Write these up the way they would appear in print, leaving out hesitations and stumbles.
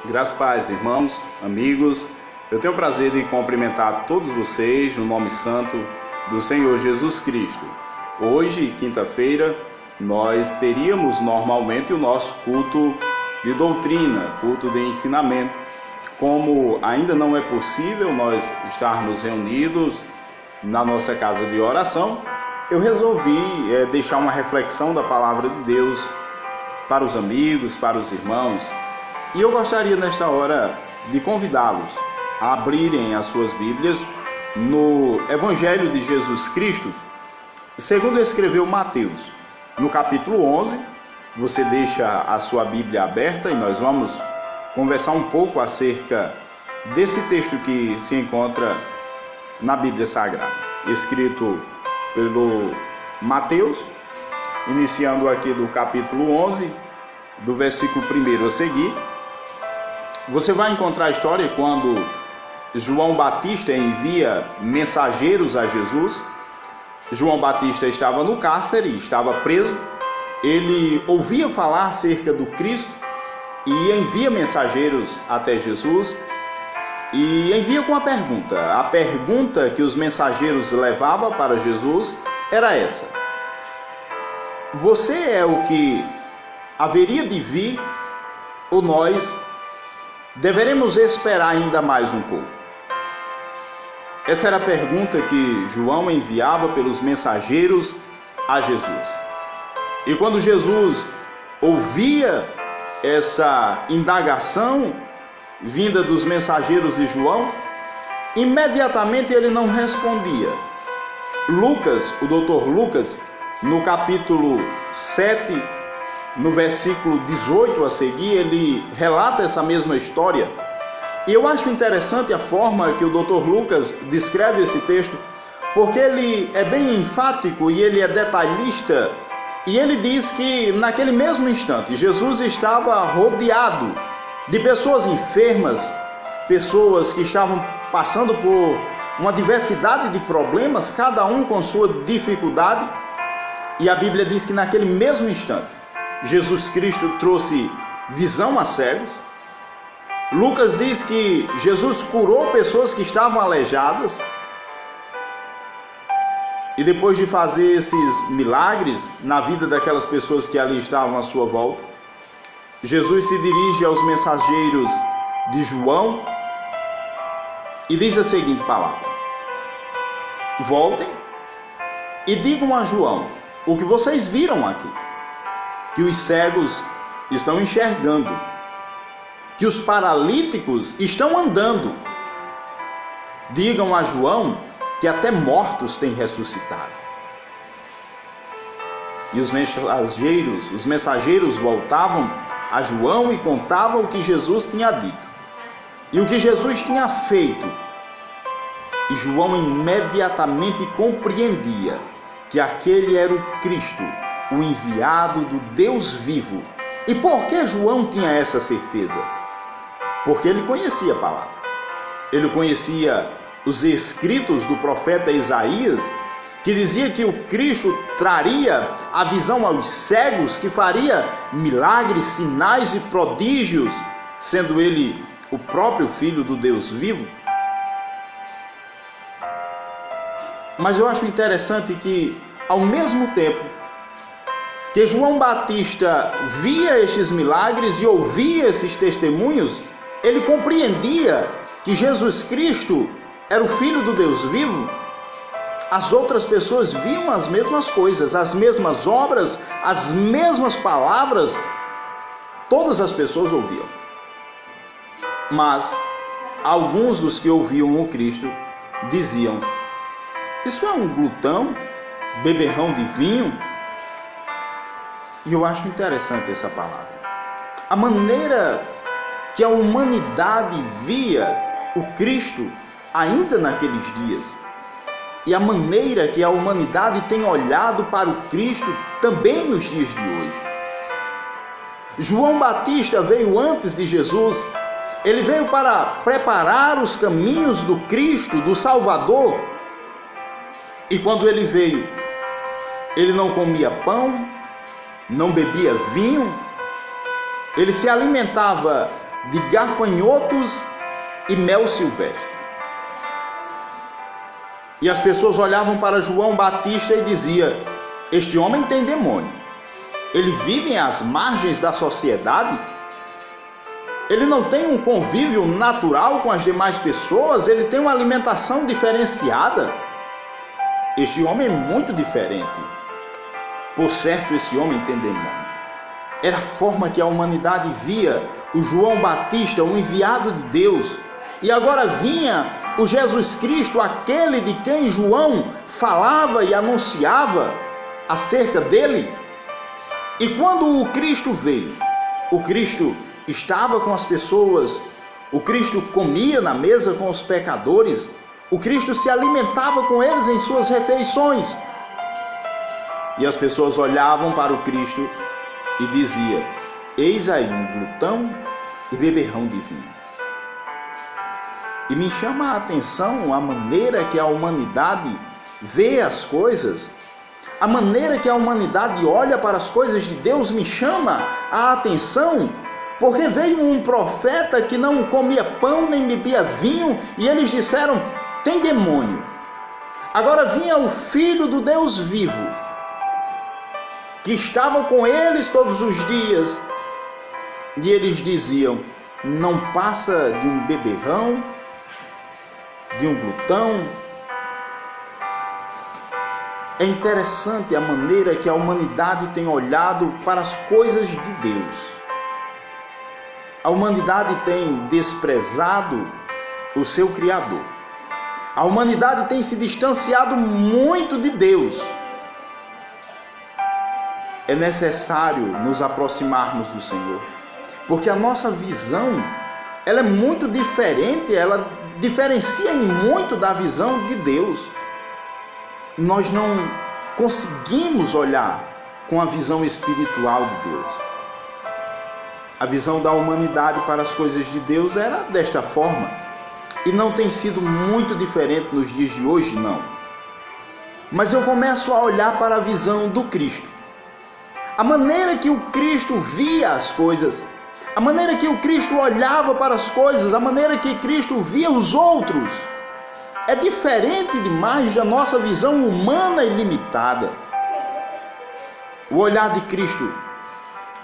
Graças a paz, irmãos, amigos. Eu tenho o prazer de cumprimentar todos vocês no nome santo do Senhor Jesus Cristo. Hoje, quinta-feira, nós teríamos normalmente o nosso culto de doutrina, culto de ensinamento. Como ainda não é possível nós estarmos reunidos na nossa casa de oração, eu resolvi deixar uma reflexão da palavra de Deus para os amigos, para os irmãos. E eu gostaria nesta hora de convidá-los a abrirem as suas Bíblias no Evangelho de Jesus Cristo, segundo escreveu Mateus, no capítulo 11. Você deixa a sua Bíblia aberta e nós vamos conversar um pouco acerca desse texto que se encontra na Bíblia Sagrada, escrito pelo Mateus, iniciando aqui do capítulo 11, do versículo 1 a seguir. Você vai encontrar a história quando João Batista envia mensageiros a Jesus. João Batista estava no cárcere, estava preso. Ele ouvia falar acerca do Cristo e envia mensageiros até Jesus e envia com a pergunta. A pergunta que os mensageiros levavam para Jesus era essa: você é o que haveria de vir ou nós deveremos esperar ainda mais um pouco? Essa era a pergunta que João enviava pelos mensageiros a Jesus. E quando Jesus ouvia essa indagação vinda dos mensageiros de João, imediatamente ele não respondia. Lucas, o doutor Lucas, no capítulo 7, no versículo 18 a seguir, ele relata essa mesma história. E eu acho interessante a forma que o Dr. Lucas descreve esse texto, porque ele é bem enfático e ele é detalhista. E ele diz que naquele mesmo instante, Jesus estava rodeado de pessoas enfermas, pessoas que estavam passando por uma diversidade de problemas, cada um com sua dificuldade. E a Bíblia diz que naquele mesmo instante, Jesus Cristo trouxe visão a cegos. Lucas diz que Jesus curou pessoas que estavam aleijadas. E depois de fazer esses milagres na vida daquelas pessoas que ali estavam à sua volta, Jesus se dirige aos mensageiros de João e diz a seguinte palavra: voltem e digam a João o que vocês viram aqui, que os cegos estão enxergando, que os paralíticos estão andando. Digam a João que até mortos têm ressuscitado. E os mensageiros voltavam a João e contavam o que Jesus tinha dito e o que Jesus tinha feito. E João imediatamente compreendia que aquele era o Cristo, o enviado do Deus vivo. E por que João tinha essa certeza? Porque ele conhecia a palavra. Ele conhecia os escritos do profeta Isaías, que dizia que o Cristo traria a visão aos cegos, que faria milagres, sinais e prodígios, sendo ele o próprio Filho do Deus vivo. Mas eu acho interessante que, ao mesmo tempo que João Batista via estes milagres e ouvia esses testemunhos, ele compreendia que Jesus Cristo era o Filho do Deus vivo. As outras pessoas viam as mesmas coisas, as mesmas obras, as mesmas palavras. Todas as pessoas ouviam. Mas alguns dos que ouviam o Cristo diziam: isso é um glutão, beberrão de vinho. E eu acho interessante essa palavra. A maneira que a humanidade via o Cristo ainda naqueles dias, e a maneira que a humanidade tem olhado para o Cristo também nos dias de hoje. João Batista veio antes de Jesus. Ele veio para preparar os caminhos do Cristo, do Salvador. E quando ele veio, ele não comia pão, não bebia vinho, ele se alimentava de gafanhotos e mel silvestre. E as pessoas olhavam para João Batista e diziam: este homem tem demônio, ele vive às margens da sociedade, ele não tem um convívio natural com as demais pessoas, ele tem uma alimentação diferenciada. Este homem é muito diferente. Por certo, esse homem tem demônio. Era a forma que a humanidade via o João Batista, o enviado de Deus. E agora vinha o Jesus Cristo, aquele de quem João falava e anunciava acerca dele. E quando o Cristo veio, o Cristo estava com as pessoas, o Cristo comia na mesa com os pecadores, o Cristo se alimentava com eles em suas refeições. E as pessoas olhavam para o Cristo e diziam: eis aí um glutão e beberrão de vinho. E me chama a atenção a maneira que a humanidade vê as coisas, a maneira que a humanidade olha para as coisas de Deus me chama a atenção, porque veio um profeta que não comia pão nem bebia vinho e eles disseram: tem demônio. Agora vinha o Filho do Deus vivo, que estava com eles todos os dias, e eles diziam: não passa de um beberrão, de um glutão. É interessante a maneira que a humanidade tem olhado para as coisas de Deus. A humanidade tem desprezado o seu Criador. A humanidade tem se distanciado muito de Deus. É necessário nos aproximarmos do Senhor, porque a nossa visão, ela é muito diferente, ela diferencia em muito da visão de Deus. Nós não conseguimos olhar com a visão espiritual de Deus. A visão da humanidade para as coisas de Deus era desta forma, e não tem sido muito diferente nos dias de hoje, não. Mas eu começo a olhar para a visão do Cristo. A maneira que o Cristo via as coisas, a maneira que o Cristo olhava para as coisas, a maneira que Cristo via os outros, é diferente demais da nossa visão humana e limitada. O olhar de Cristo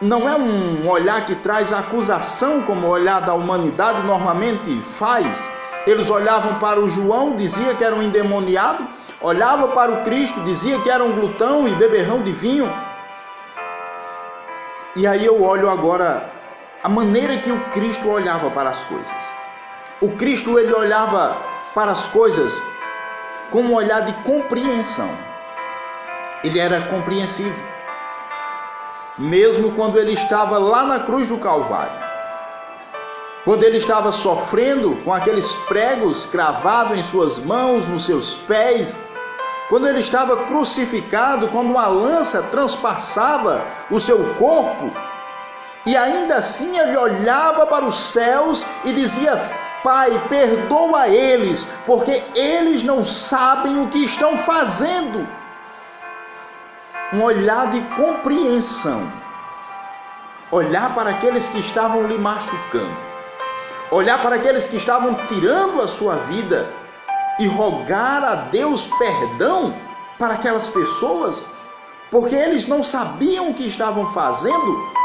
não é um olhar que traz acusação, como o olhar da humanidade normalmente faz. Eles olhavam para o João, dizia que era um endemoniado, olhava para o Cristo, dizia que era um glutão e beberrão de vinho. E aí eu olho agora a maneira que o Cristo olhava para as coisas. O Cristo, ele olhava para as coisas com um olhar de compreensão. Ele era compreensivo. Mesmo quando ele estava lá na cruz do Calvário, quando ele estava sofrendo com aqueles pregos cravados em suas mãos, nos seus pés, quando ele estava crucificado, quando uma lança transpassava o seu corpo, e ainda assim ele olhava para os céus e dizia: Pai, perdoa eles, porque eles não sabem o que estão fazendo. Um olhar de compreensão, olhar para aqueles que estavam lhe machucando, olhar para aqueles que estavam tirando a sua vida e rogar a Deus perdão para aquelas pessoas, porque eles não sabiam o que estavam fazendo.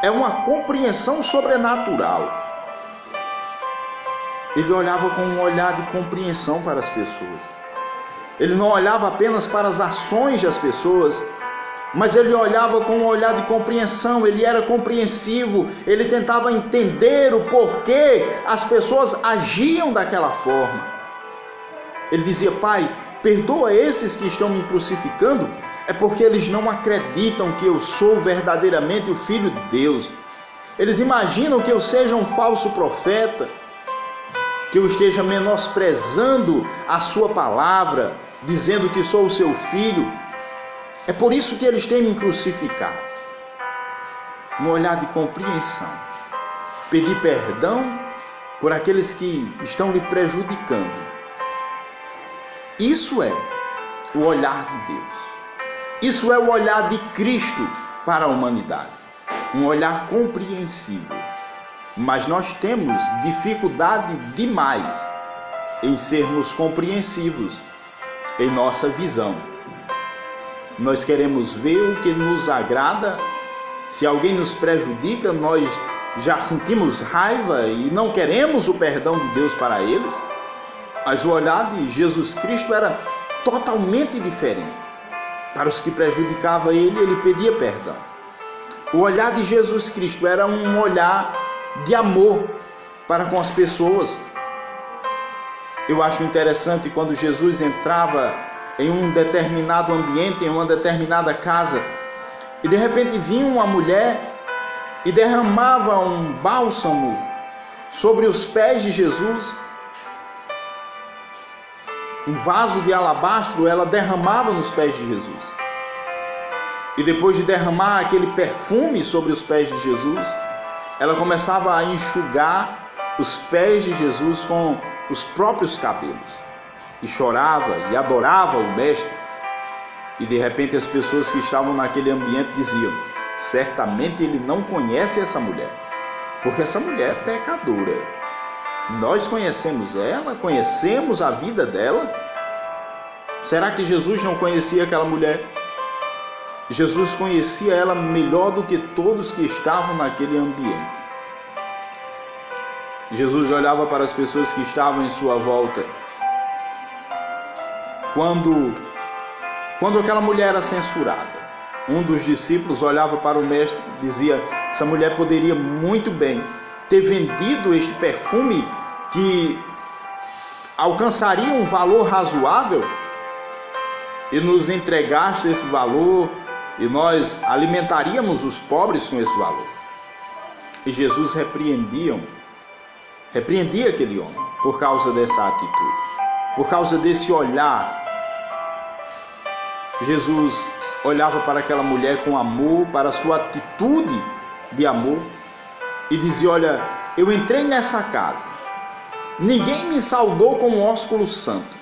É uma compreensão sobrenatural. Ele olhava com um olhar de compreensão para as pessoas. Ele não olhava apenas para as ações das pessoas, mas ele olhava com um olhar de compreensão. Ele era compreensivo, ele tentava entender o porquê as pessoas agiam daquela forma. Ele dizia: Pai, perdoa esses que estão me crucificando, é porque eles não acreditam que eu sou verdadeiramente o Filho de Deus. Eles imaginam que eu seja um falso profeta, que eu esteja menosprezando a sua palavra, dizendo que sou o seu filho. É por isso que eles têm me crucificado. Um olhar de compreensão. Pedir perdão por aqueles que estão lhe prejudicando. Isso é o olhar de Deus. Isso é o olhar de Cristo para a humanidade. Um olhar compreensivo. mas nós temos dificuldade demais em sermos compreensivos em nossa visão. Nós queremos ver o que nos agrada. Se alguém nos prejudica, nós já sentimos raiva e não queremos o perdão de Deus para eles. Mas o olhar de Jesus Cristo era totalmente diferente. Para os que prejudicavam ele, ele pedia perdão. O olhar de Jesus Cristo era um olhar de amor para com as pessoas. Eu acho interessante quando Jesus entrava em um determinado ambiente, em uma determinada casa, e de repente vinha uma mulher e derramava um bálsamo sobre os pés de Jesus. Um vaso de alabastro ela derramava nos pés de Jesus. E depois de derramar aquele perfume sobre os pés de Jesus, ela começava a enxugar os pés de Jesus com os próprios cabelos. E chorava e adorava o Mestre. E de repente as pessoas que estavam naquele ambiente diziam: certamente ele não conhece essa mulher, porque essa mulher é pecadora. Nós conhecemos ela, conhecemos a vida dela. Será que Jesus não conhecia aquela mulher? Jesus conhecia ela melhor do que todos que estavam naquele ambiente. Jesus olhava para as pessoas que estavam em sua volta. Quando aquela mulher era censurada, um dos discípulos olhava para o Mestre e dizia: essa mulher poderia muito bem ter vendido este perfume que alcançaria um valor razoável e nos entregaste esse valor e nós alimentaríamos os pobres com esse valor. E Jesus repreendia aquele homem por causa dessa atitude, por causa desse olhar. Jesus olhava para aquela mulher com amor, para a sua atitude de amor, e dizia: olha, eu entrei nessa casa, ninguém me saudou com um ósculo santo,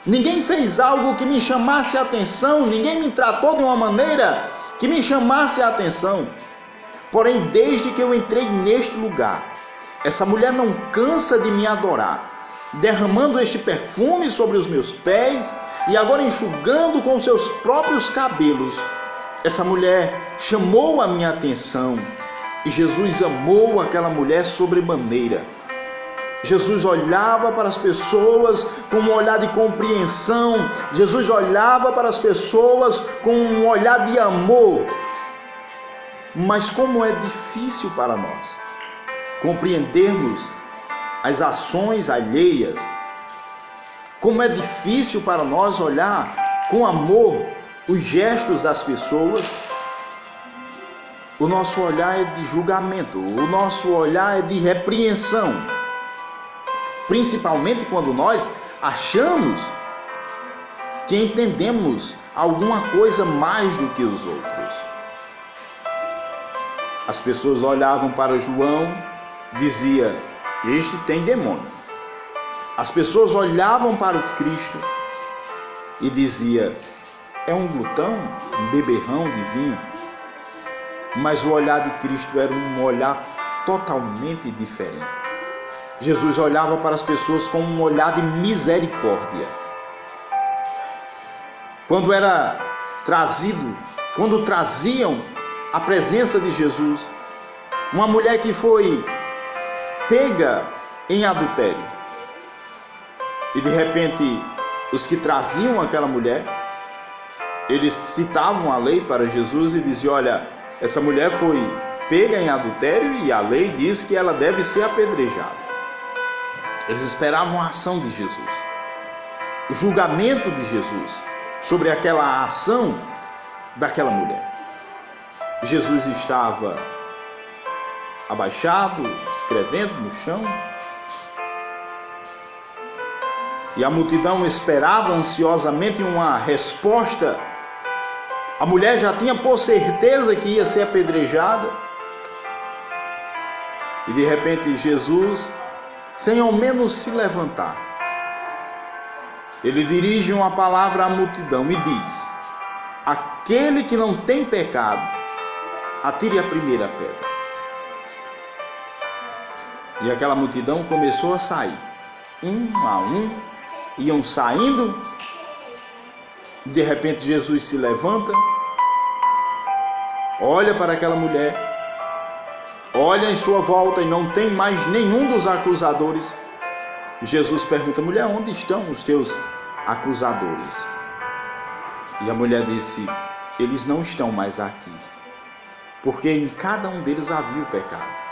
ninguém fez algo que me chamasse a atenção, ninguém me tratou de uma maneira que me chamasse a atenção. Porém, desde que eu entrei neste lugar, essa mulher não cansa de me adorar, derramando este perfume sobre os meus pés e agora enxugando com seus próprios cabelos. Essa mulher chamou a minha atenção e Jesus amou aquela mulher sobremaneira. Jesus olhava para as pessoas com um olhar de compreensão. Jesus olhava para as pessoas com um olhar de amor. Mas como é difícil para nós compreendermos as ações alheias. Como é difícil para nós olhar com amor os gestos das pessoas. O nosso olhar é de julgamento, o nosso olhar é de repreensão. Principalmente quando nós achamos que entendemos alguma coisa mais do que os outros. As pessoas olhavam para João, dizia: este tem demônio. As pessoas olhavam para o Cristo e dizia: é um glutão, um beberrão de vinho. Mas o olhar de Cristo era um olhar totalmente diferente. Jesus olhava para as pessoas com um olhar de misericórdia. Quando traziam a presença de Jesus uma mulher que foi pega em adultério, e de repente os que traziam aquela mulher, eles citavam a lei para Jesus e diziam: olha, essa mulher foi pega em adultério e a lei diz que ela deve ser apedrejada. Eles esperavam a ação de Jesus, o julgamento de Jesus sobre aquela ação daquela mulher. Jesus estava abaixado, escrevendo no chão, e a multidão esperava ansiosamente uma resposta. A mulher já tinha por certeza que ia ser apedrejada, e de repente Jesus, sem ao menos se levantar, ele dirige uma palavra à multidão e diz: aquele que não tem pecado, atire a primeira pedra. E aquela multidão começou a sair. Um a um, iam saindo. De repente Jesus se levanta, olha para aquela mulher, olha em sua volta e não tem mais nenhum dos acusadores. Jesus pergunta: mulher, onde estão os teus acusadores? E a mulher disse: eles não estão mais aqui, porque em cada um deles havia o pecado.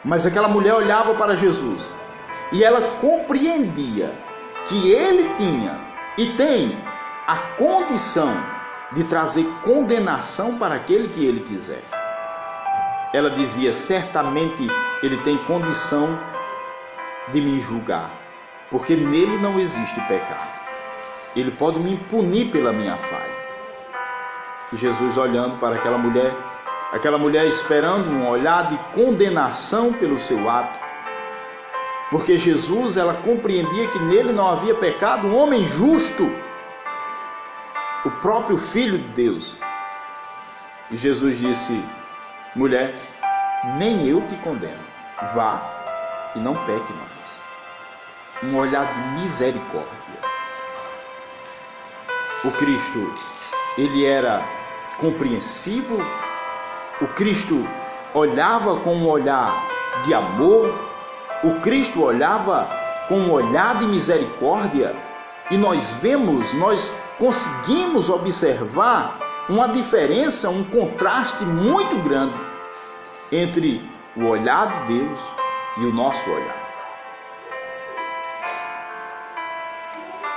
Mas aquela mulher olhava para Jesus e ela compreendia que ele tinha e tem a condição de trazer condenação para aquele que ele quiser. Ela dizia: certamente ele tem condição de me julgar, porque nele não existe pecado. Ele pode me punir pela minha falha. E Jesus olhando para aquela mulher esperando um olhar de condenação pelo seu ato, porque Jesus, ela compreendia que nele não havia pecado, um homem justo, o próprio Filho de Deus. E Jesus disse: mulher, nem eu te condeno, vá e não peque mais. Um olhar de misericórdia. O Cristo, ele era compreensivo. O Cristo olhava com um olhar de amor. O Cristo olhava com um olhar de misericórdia. E nós conseguimos observar uma diferença, um contraste muito grande entre o olhar de Deus e o nosso olhar.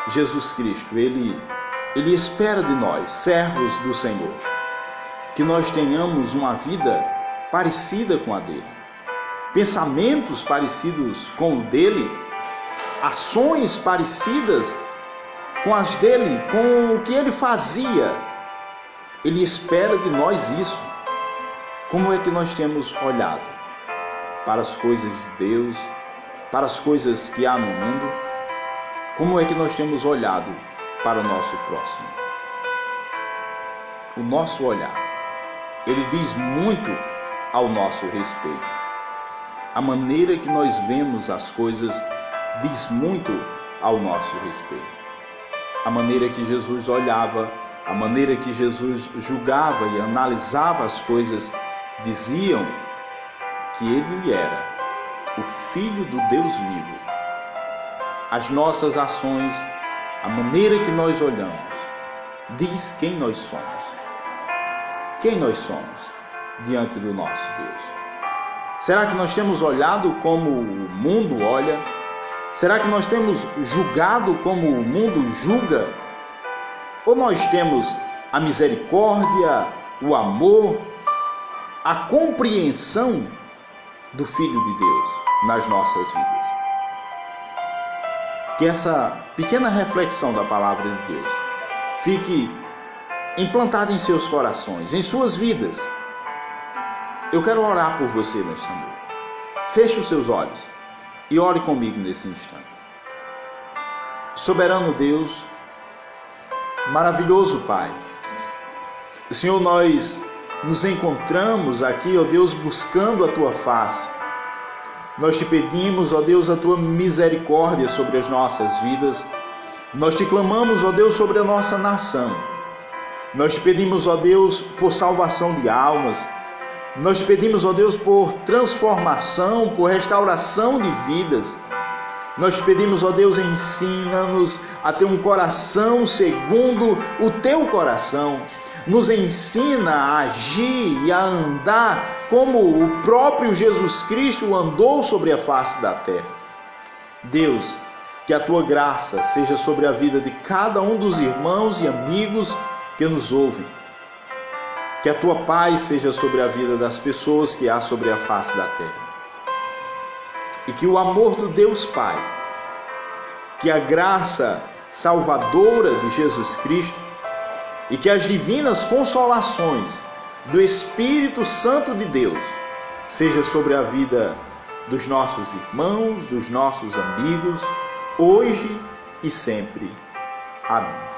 Jesus Cristo, Ele espera de nós, servos do Senhor, que nós tenhamos uma vida parecida com a dele, pensamentos parecidos com o dele, ações parecidas com as dele, com o que ele fazia. Ele espera de nós isso. Como é que nós temos olhado para as coisas de Deus, para as coisas que há no mundo? Como é que nós temos olhado para o nosso próximo? O nosso olhar, ele diz muito ao nosso respeito. A maneira que nós vemos as coisas diz muito ao nosso respeito. A maneira que Jesus olhava, a maneira que Jesus julgava e analisava as coisas, diziam que ele era o Filho do Deus vivo. As nossas ações, a maneira que nós olhamos, diz quem nós somos. Quem nós somos diante do nosso Deus. Será que nós temos olhado como o mundo olha? Será que nós temos julgado como o mundo julga? Ou nós temos a misericórdia, o amor, a compreensão do Filho de Deus nas nossas vidas? Que essa pequena reflexão da palavra de Deus fique implantada em seus corações, em suas vidas. Eu quero orar por você nesta noite. Feche os seus olhos e ore comigo nesse instante. Soberano Deus, maravilhoso Pai, Senhor, nós nos encontramos aqui, ó Deus, buscando a Tua face. Nós te pedimos, ó Deus, a Tua misericórdia sobre as nossas vidas. Nós te clamamos, ó Deus, sobre a nossa nação. Nós te pedimos, ó Deus, por salvação de almas. Nós te pedimos, ó Deus, por transformação, por restauração de vidas. Nós te pedimos, ó Deus, ensina-nos a ter um coração segundo o Teu coração. Nos ensina a agir e a andar como o próprio Jesus Cristo andou sobre a face da terra. Deus, que a Tua graça seja sobre a vida de cada um dos irmãos e amigos que nos ouvem. Que a Tua paz seja sobre a vida das pessoas que há sobre a face da terra. E que o amor do Deus Pai, que a graça salvadora de Jesus Cristo e que as divinas consolações do Espírito Santo de Deus seja sobre a vida dos nossos irmãos, dos nossos amigos, hoje e sempre. Amém.